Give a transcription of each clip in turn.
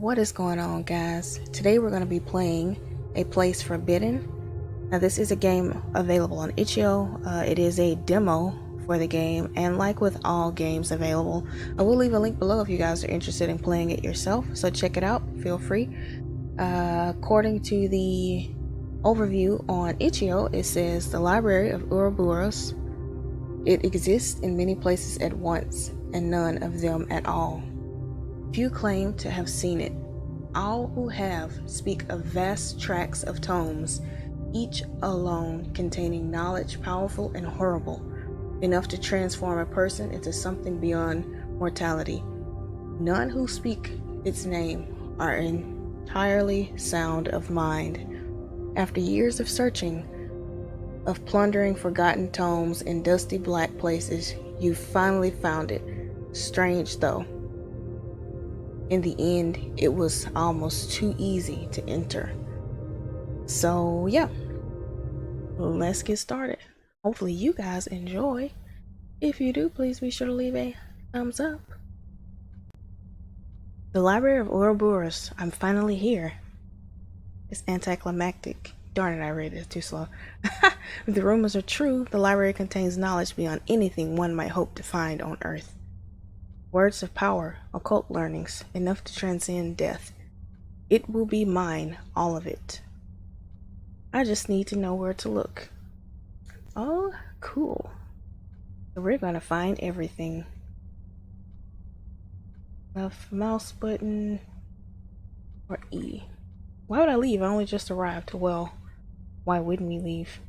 What is going on, guys? Today we're going to be playing A Place Forbidden. Now this is a game available on itch.io. It is a demo for the game, and like with all games available, I will leave a link below if you guys are interested in playing it yourself, so check it out, feel free. According to the overview on itch.io, it says the Library of Ouroboros. It exists in many places at once, and none of them at all. Few claim to have seen it. All who have speak of vast tracts of tomes, each alone containing knowledge powerful and horrible, enough to transform a person into something beyond mortality. None who speak its name are entirely sound of mind. After years of searching, of plundering forgotten tomes in dusty black places, you finally found it. Strange though. In the end, it was almost too easy to enter. So yeah, let's get started. Hopefully you guys enjoy. If you do, please be sure to leave a thumbs up. The Library of Ouroboros. I'm finally here. It's anticlimactic. Darn it, I read it too slow. If the rumors are true, the library contains knowledge beyond anything one might hope to find on Earth. Words of power, occult learnings, enough to transcend death. It will be mine, all of it. I just need to know where to look. Oh, cool. So we're gonna find everything. Left mouse button or E. Why would I leave? I only just arrived. Well, why wouldn't we leave?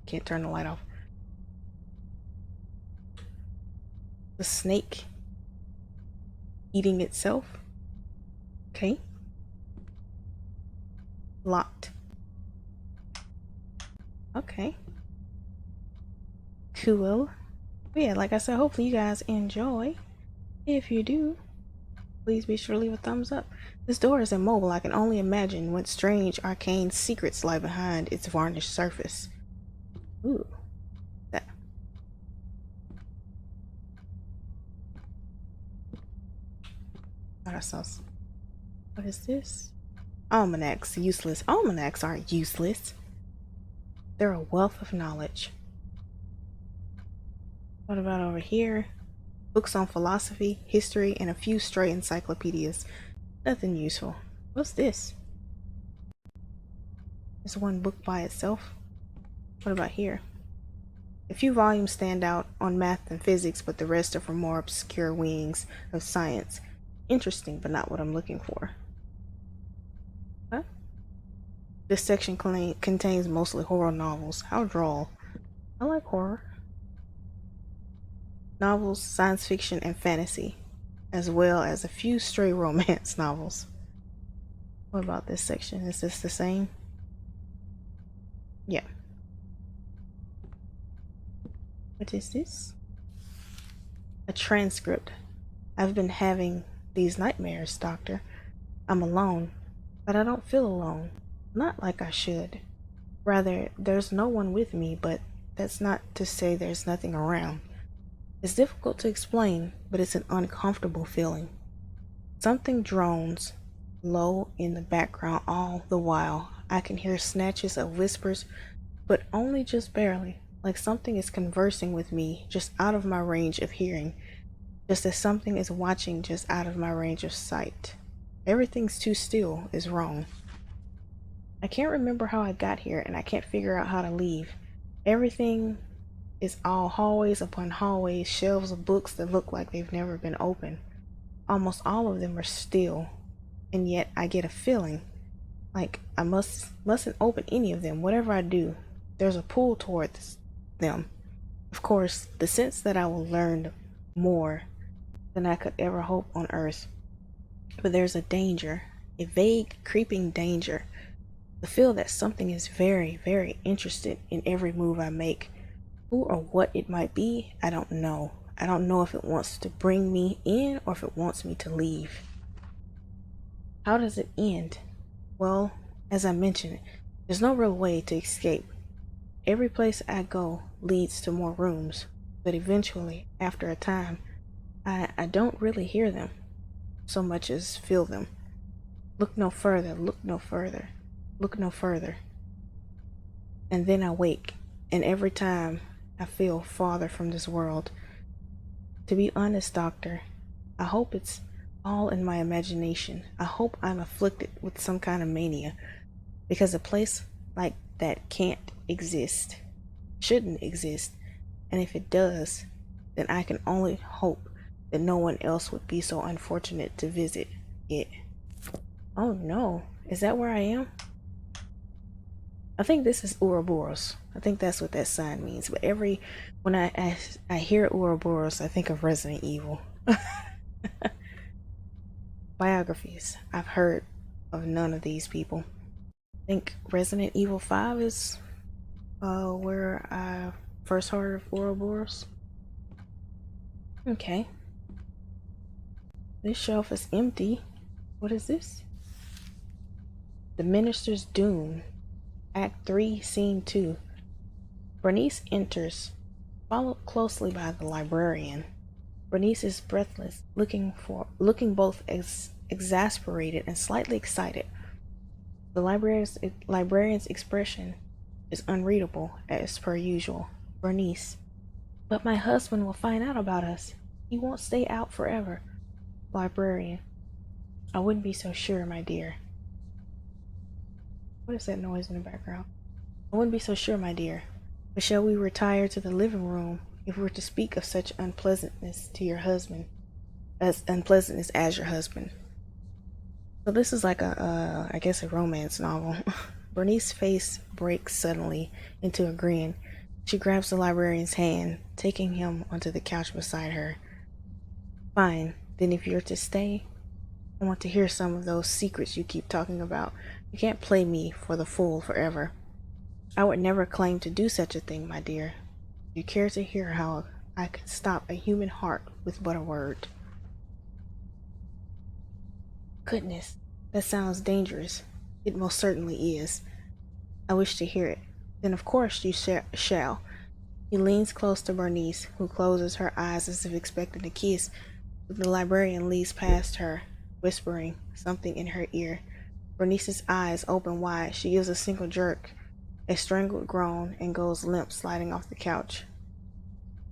Can't turn the light off. The snake eating itself. Okay. Locked. Okay. Cool. But yeah, like I said, hopefully you guys enjoy. If you do, please be sure to leave a thumbs up. This door is immobile. I can only imagine what strange arcane secrets lie behind its varnished surface. Ooh. That. Got ourselves. What is this? Almanacs. Useless. Almanacs aren't useless. They're a wealth of knowledge. What about over here? Books on philosophy, history, and a few stray encyclopedias. Nothing useful. What's this? There's one book by itself. What about here? A few volumes stand out on math and physics, but the rest are from more obscure wings of science. Interesting, but not what I'm looking for. Huh? This section contains mostly horror novels. How droll. I like horror. Novels, science fiction, and fantasy, as well as a few stray romance novels. What about this section? Is this the same? Yeah. What is this? A transcript. I've been having these nightmares, Doctor. I'm alone, but I don't feel alone. Not like I should. Rather, there's no one with me, but that's not to say there's nothing around. It's difficult to explain, but it's an uncomfortable feeling. Something drones low in the background all the while. I can hear snatches of whispers, but only just barely, like something is conversing with me just out of my range of hearing, just as something is watching just out of my range of sight. Everything's too still is wrong. I can't remember how I got here, and I can't figure out how to leave. Everything is all hallways upon hallways, shelves of books that look like they've never been opened. Almost all of them are still, and yet I get a feeling like I mustn't open any of them. Whatever I do, there's a pull towards them. Of course, the sense that I will learn more than I could ever hope on Earth. But there's a danger, a vague, creeping danger. The feel that something is very, very interested in every move I make. Who or what it might be, I don't know. I don't know if it wants to bring me in or if it wants me to leave. How does it end? Well, as I mentioned, there's no real way to escape. Every place I go leads to more rooms, but eventually, after a time, I don't really hear them so much as feel them. Look no further, look no further, look no further. And then I wake, and every time I feel farther from this world. To be honest, Doctor, I hope it's all in my imagination. I hope I'm afflicted with some kind of mania, because a place like that can't exist, shouldn't exist, and if it does, then I can only hope that no one else would be so unfortunate to visit it. Oh no, is that where I am? I think this is Ouroboros. I think that's what that sign means. But when I hear Ouroboros, I think of Resident Evil. Biographies. I've heard of none of these people. I think Resident Evil 5 is where I first heard of Ouroboros. Okay. This shelf is empty. What is this? The Minister's Doom. Act 3, Scene 2. Bernice enters, followed closely by the librarian. Bernice is breathless, looking both exasperated and slightly excited. The librarian's expression is unreadable, as per usual. Bernice. But my husband will find out about us. He won't stay out forever. Librarian. I wouldn't be so sure, my dear. What is that noise in the background? I wouldn't be so sure, my dear. But shall we retire to the living room if we're to speak of such unpleasantness to your husband, as unpleasantness as your husband? So this is like I guess a romance novel. Bernice's face breaks suddenly into a grin. She grabs the librarian's hand, taking him onto the couch beside her. Fine, then if you're to stay, I want to hear some of those secrets you keep talking about. You can't play me for the fool forever. I would never claim to do such a thing, my dear. Do you care to hear how I could stop a human heart with but a word? Goodness, that sounds dangerous. It most certainly is. I wish to hear it. Then of course you shall. He leans close to Bernice, who closes her eyes as if expecting a kiss, but the librarian leads past her, whispering something in her ear. Bernice's eyes open wide. She gives a single jerk, a strangled groan, and goes limp, sliding off the couch.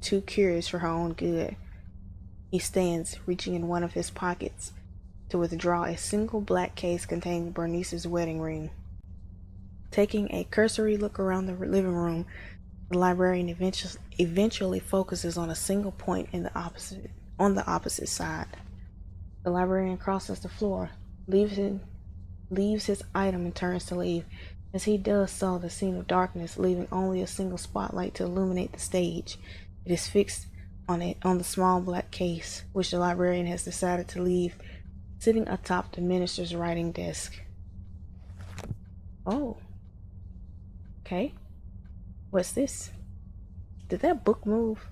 Too curious for her own good, he stands, reaching in one of his pockets to withdraw a single black case containing Bernice's wedding ring. Taking a cursory look around the living room, the librarian eventually focuses on a single point on the opposite side. The librarian crosses the floor, leaves his item, and turns to leave. As he does so, the scene of darkness, leaving only a single spotlight to illuminate the stage. It is fixed on the small black case, which the librarian has decided to leave sitting atop the minister's writing desk. Oh, okay. What's this? Did that book move?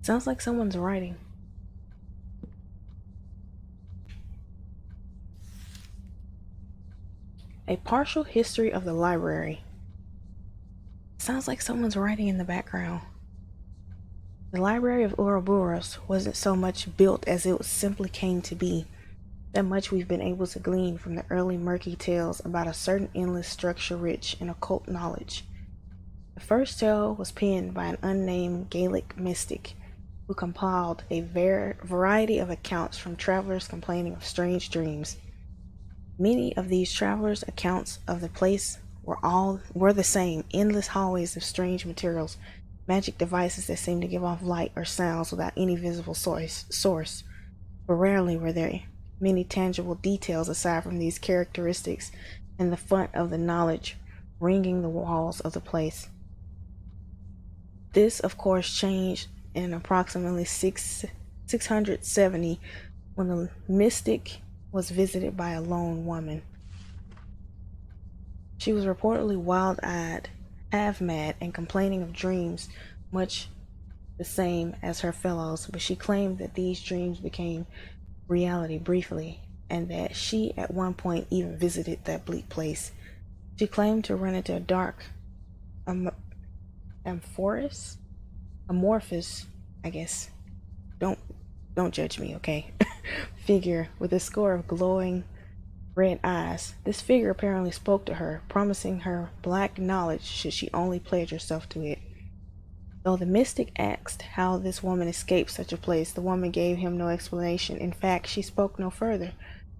Sounds like someone's writing. A partial history of the library. Sounds like someone's writing in the background. The Library of Ouroboros wasn't so much built as it simply came to be. That much we've been able to glean from the early murky tales about a certain endless structure rich in occult knowledge. The first tale was penned by an unnamed Gaelic mystic who compiled a variety of accounts from travelers complaining of strange dreams. Many of these travelers' accounts of the place were the same: endless hallways of strange materials, magic devices that seemed to give off light or sounds without any visible source. But rarely were there many tangible details aside from these characteristics and the font of the knowledge ringing the walls of the place. This, of course, changed in approximately 670 when the mystic was visited by a lone woman. She was reportedly wild-eyed, half-mad, and complaining of dreams much the same as her fellows, but she claimed that these dreams became reality briefly, and that she at one point even visited that bleak place. She claimed to run into a dark, amorphous, I guess. Don't don't judge me, okay? Figure with a score of glowing red eyes. This figure apparently spoke to her, promising her black knowledge should she only pledge herself to it. Though the mystic asked how this woman escaped such a place, the woman gave him no explanation. In fact, she spoke no further,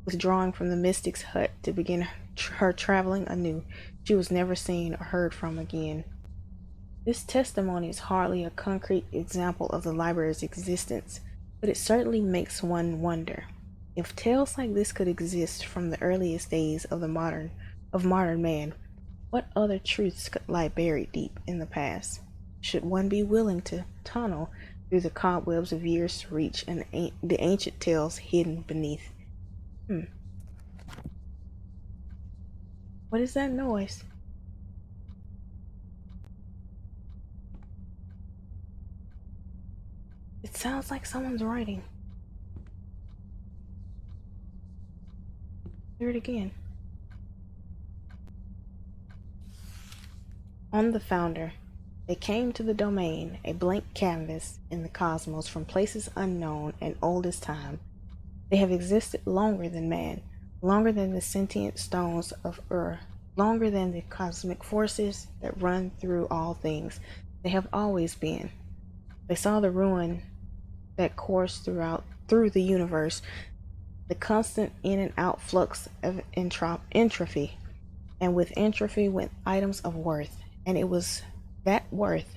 withdrawing from the mystic's hut to begin her traveling anew. She was never seen or heard from again. This testimony is hardly a concrete example of the library's existence, but it certainly makes one wonder. If tales like this could exist from the earliest days of modern man, what other truths could lie buried deep in the past? Should one be willing to tunnel through the cobwebs of years to reach the ancient tales hidden beneath? Hmm. What is that noise? It sounds like someone's writing. Hear it again. On the founder, they came to the domain, a blank canvas in the cosmos from places unknown and old as time. They have existed longer than man, longer than the sentient stones of Ur, longer than the cosmic forces that run through all things. They have always been. They saw the ruin that coursed through the universe, the constant in and out flux of entropy, and with entropy went items of worth, and it was that worth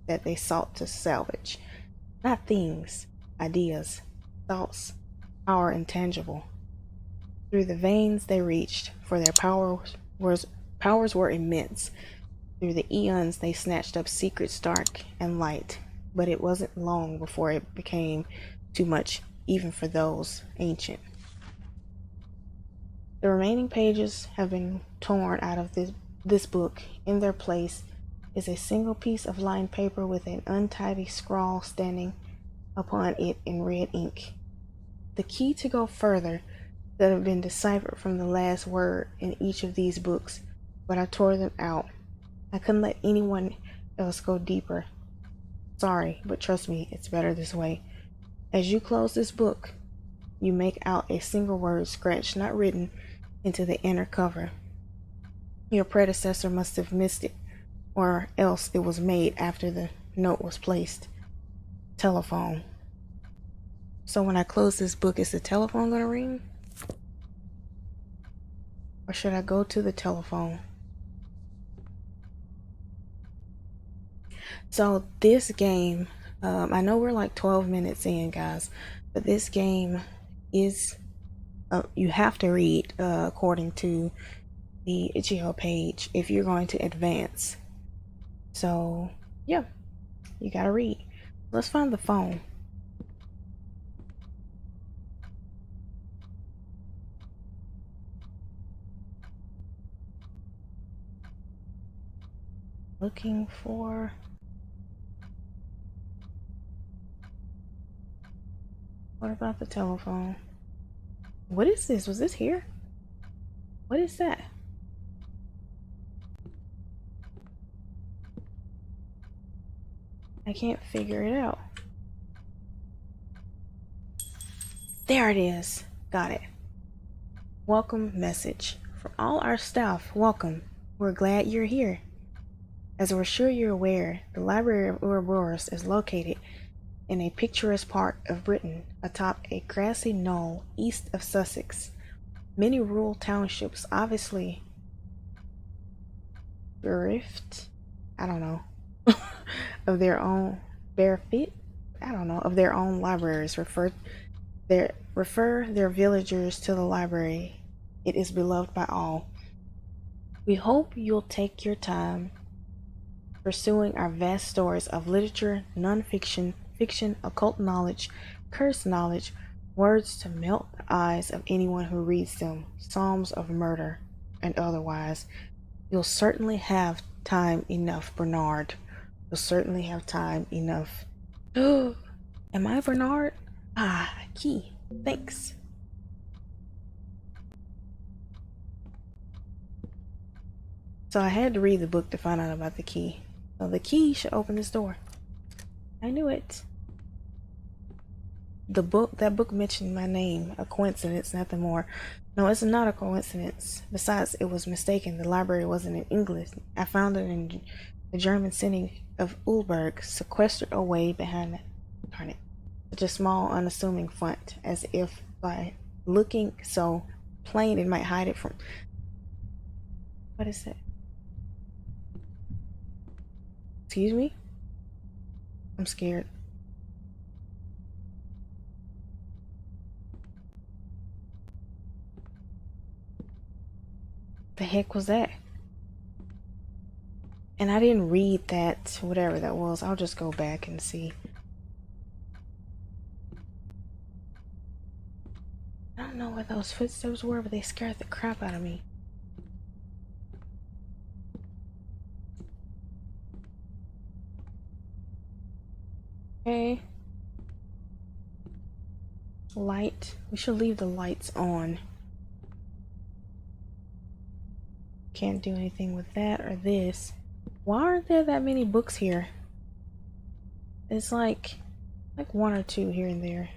that they sought to salvage. Not things, ideas, thoughts, power intangible. Through the veins they reached, for their powers were immense. Through the eons they snatched up secrets dark and light, but it wasn't long before it became too much even for those ancient. The remaining pages have been torn out of this book. In their place is a single piece of lined paper with an untidy scrawl standing upon it in red ink. The key to go further that have been deciphered from the last word in each of these books, but I tore them out. I couldn't let anyone else go deeper. Sorry, but trust me, it's better this way. As you close this book, you make out a single word scratched, not written, into the inner cover. Your predecessor must have missed it, or else it was made after the note was placed. Telephone. So when I close this book, is the telephone gonna ring? Or should I go to the telephone? So this game, I know we're like 12 minutes in, guys, but this game is, you have to read according to the itch.io page if you're going to advance. So yeah, you gotta read. Let's find the phone. Looking for... What about the telephone? What is this? Was this here? What is that? I can't figure it out. There it is. Got it. Welcome message. From all our staff, welcome. We're glad you're here. As we're sure you're aware, the Library of Ouroboros is located in a picturesque part of Britain, atop a grassy knoll east of Sussex. Many rural townships obviously bereft, I don't know, of their own benefit, I don't know, of their own libraries. Refer their villagers to the library. It is beloved by all. We hope you'll take your time pursuing our vast stories of literature, non-fiction, fiction, occult knowledge, cursed knowledge, words to melt the eyes of anyone who reads them, psalms of murder and otherwise. You'll certainly have time enough, Bernard. You'll certainly have time enough. Am I Bernard? Ah, key. Thanks. So I had to read the book to find out about the key. So the key should open this door. I knew it. That book mentioned my name. A coincidence, nothing more. No, it's not a coincidence. Besides, it was mistaken. The library wasn't in English. I found it in the German city of Ulberg, sequestered away behind, darn it, such a small, unassuming font, as if by looking so plain it might hide it from. What is it? Excuse me? I'm scared. The heck was that? And I didn't read that, whatever that was. I'll just go back and see. I don't know what those footsteps were, but they scared the crap out of me. Okay. Light. We should leave the lights on. Can't do anything with that or this. Why aren't there that many books here? It's like one or two here and there.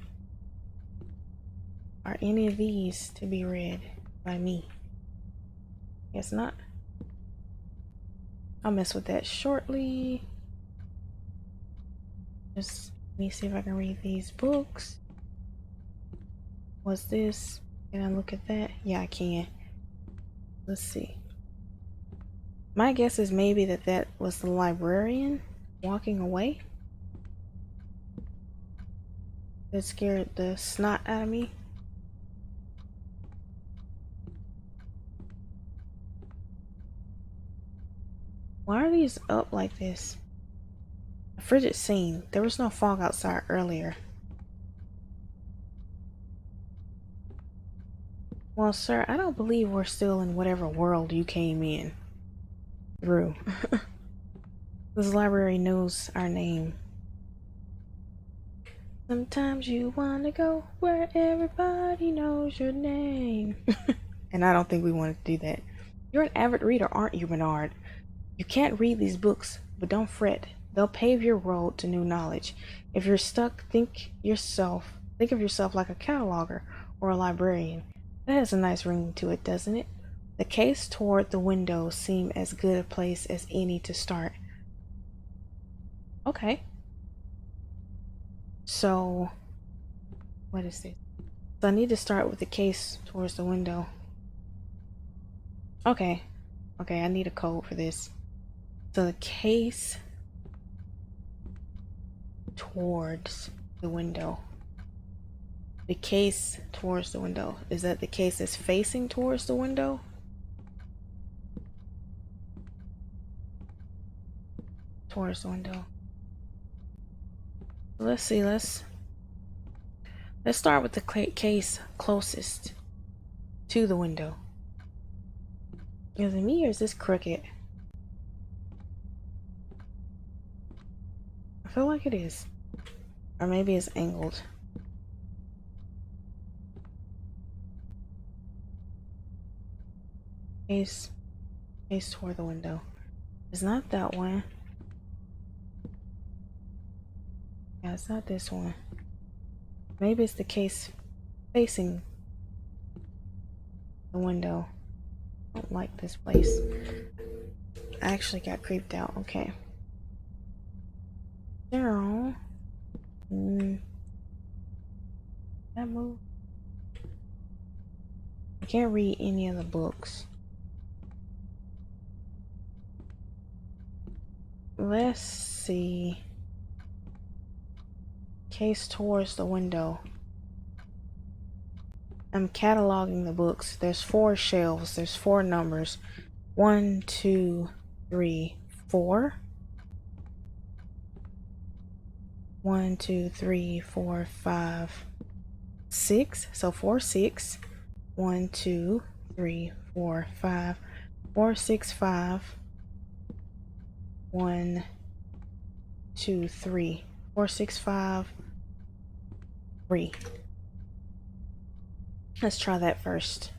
Are any of these to be read by me? Guess not. I'll mess with that shortly. Just let me see if I can read these books. What's this? Can I look at that? Yeah, I can. Let's see. My guess is maybe that was the librarian walking away. That scared the snot out of me. Why are these up like this? A frigid scene. There was no fog outside earlier. Well, sir, I don't believe we're still in whatever world you came in through. This library knows our name. Sometimes you wanna go where everybody knows your name. And I don't think we want to do that. You're an avid reader, aren't you, Bernard? You can't read these books, but don't fret. They'll pave your road to new knowledge. If you're stuck, think of yourself like a cataloger or a librarian. That has a nice ring to it, doesn't it? The case toward the window seemed as good a place as any to start. Okay. So, what is this? So I need to start with the case towards the window. Okay. Okay, I need a code for this. So the case towards the window. The case towards the window. Is that the case that's facing towards the window? Towards the window. Let's see, let's start with the case closest to the window. Is it me or is this crooked? I feel like it is. Or maybe it's angled. Case toward the window. It's not that one. Yeah, it's not this one. Maybe it's the case facing the window. I don't like this place. I actually got creeped out. Okay. Daryl. That move. I can't read any of the books. Let's see. Case towards the window. I'm cataloging the books. There's 4 shelves. There's 4 numbers. 1, 2, 3, 4. 1, 2, 3, 4, 5, 6. So 4, 6. 1, 2, 3, 4, 5. 4, 6, 5. 1, 2, 3. 4, 6, 5, 3. Let's try that first.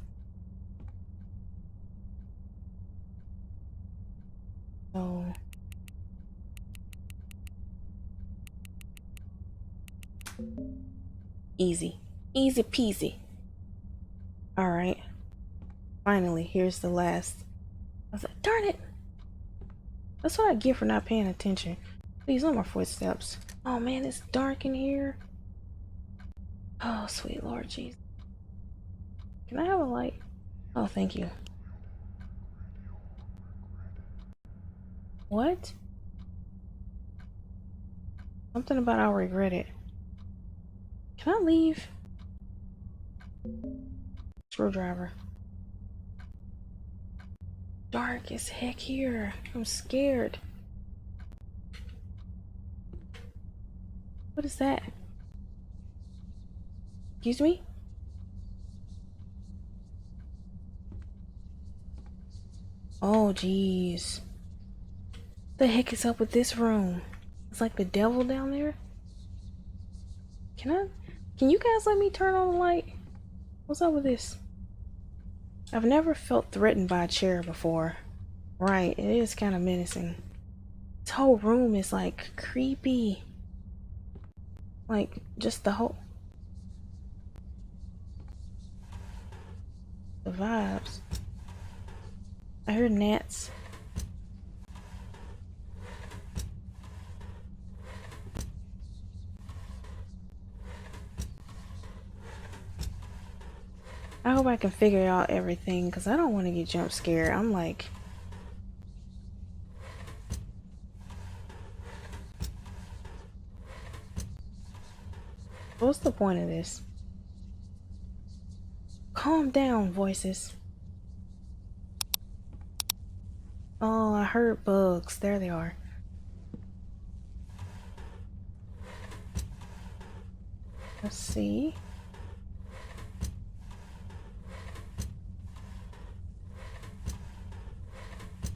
So Easy. Easy peasy. Alright. Finally, here's the last. I was like, darn it! That's what I get for not paying attention. Please, no more footsteps. Oh man, it's dark in here. Oh, sweet Lord Jesus. Can I have a light? Oh, thank you. What? Something about I'll regret it. Can I leave? Screwdriver. Dark as heck here. I'm scared. What is that? Excuse me? Oh, jeez. The heck is up with this room? It's like the devil down there. Can you guys let me turn on the light? What's up with this? I've never felt threatened by a chair before. Right, it is kind of menacing. This whole room is like creepy. Like just the vibes. I heard gnats. I hope I can figure out everything because I don't want to get jump scared. I'm like, what's the point of this? Calm down, voices. Oh, I heard bugs. There they are. Let's see.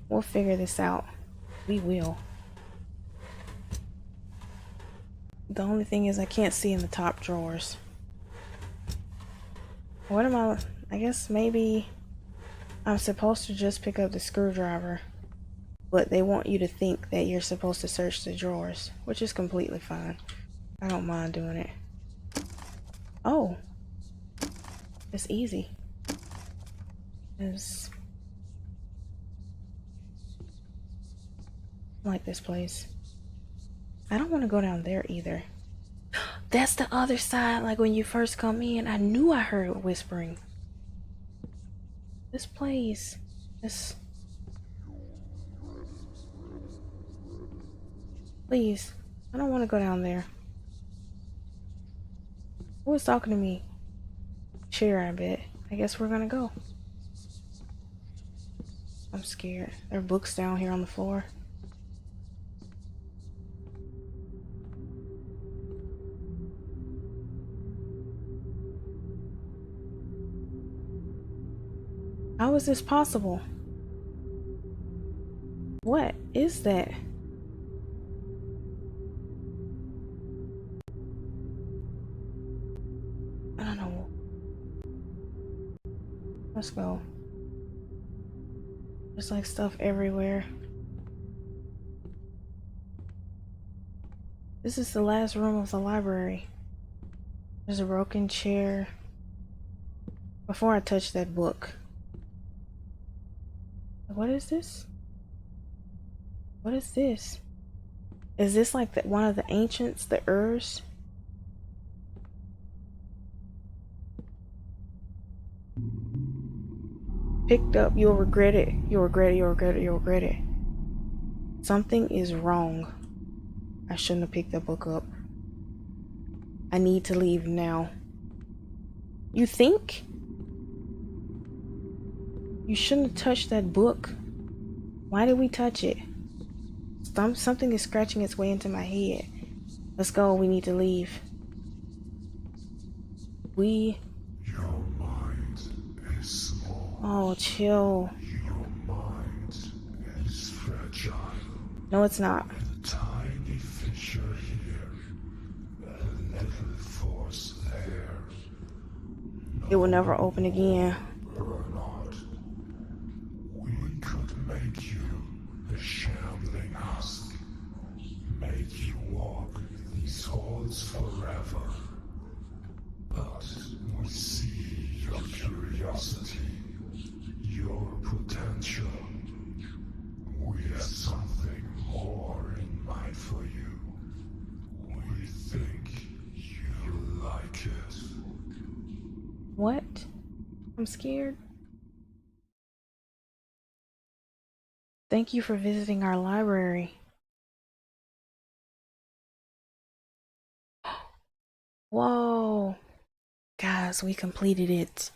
We'll figure this out. We will. The only thing is I can't see in the top drawers. What am I guess maybe I'm supposed to just pick up the screwdriver, but they want you to think that you're supposed to search the drawers, which is completely fine. I don't mind doing it. Oh, it's easy. It's like this place. I don't want to go down there either. That's the other side, like when you first come in. I knew I heard whispering. This place. This. Please. I don't want to go down there. Who was talking to me? Chair, I bet. I guess we're gonna go. I'm scared. There are books down here on the floor. How is this possible? What is that? I don't know. Let's go. There's like stuff everywhere. This is the last room of the library. There's a broken chair. Before I touch that book. What is this? What is this? Is this like one of the ancients, the Urs? Picked up, you'll regret it. You'll regret it, you'll regret it, you'll regret it. Something is wrong. I shouldn't have picked that book up. I need to leave now. You think? You shouldn't have touched that book. Why did we touch it? Something is scratching its way into my head. Let's go, we need to leave. Your mind is small. Oh, chill. Your mind is fragile. No, it's not. A tiny fissure here, a little force there. No, It will never open again. not. We could make you a shambling husk, make you walk these halls forever. We see your curiosity, your potential. We have something more in mind for you. We think you like it. What? I'm scared. Thank you for visiting our library. Whoa. Guys, we completed it.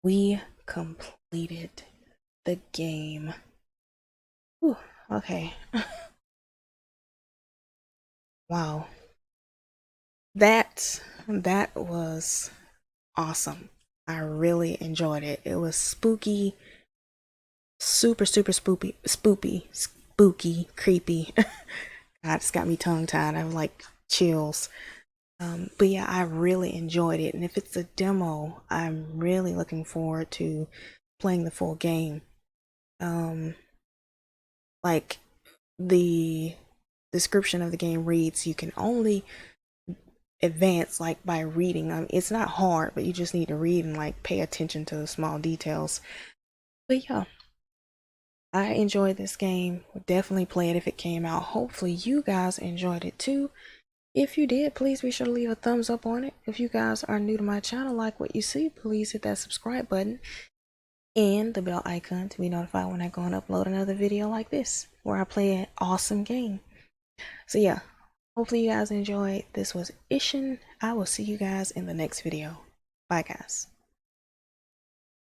We completed the game. Whew, okay. Wow. That was awesome. I really enjoyed it. It was spooky, super, super spooky, creepy. God, it's got me tongue tied. I have like chills. But yeah, I really enjoyed it. And if it's a demo, I'm really looking forward to playing the full game. Um, like the description of the game reads, you can only advance like by reading. It's not hard, but you just need to read and like pay attention to the small details. But yeah, I enjoyed this game. Would definitely play it if it came out. Hopefully you guys enjoyed it too. If you did, please be sure to leave a thumbs up on it. If you guys are new to my channel, like what you see, please hit that subscribe button and the bell icon to be notified when I go and upload another video like this, where I play an awesome game. So yeah, hopefully you guys enjoyed. This was Ishin. I will see you guys in the next video. Bye guys.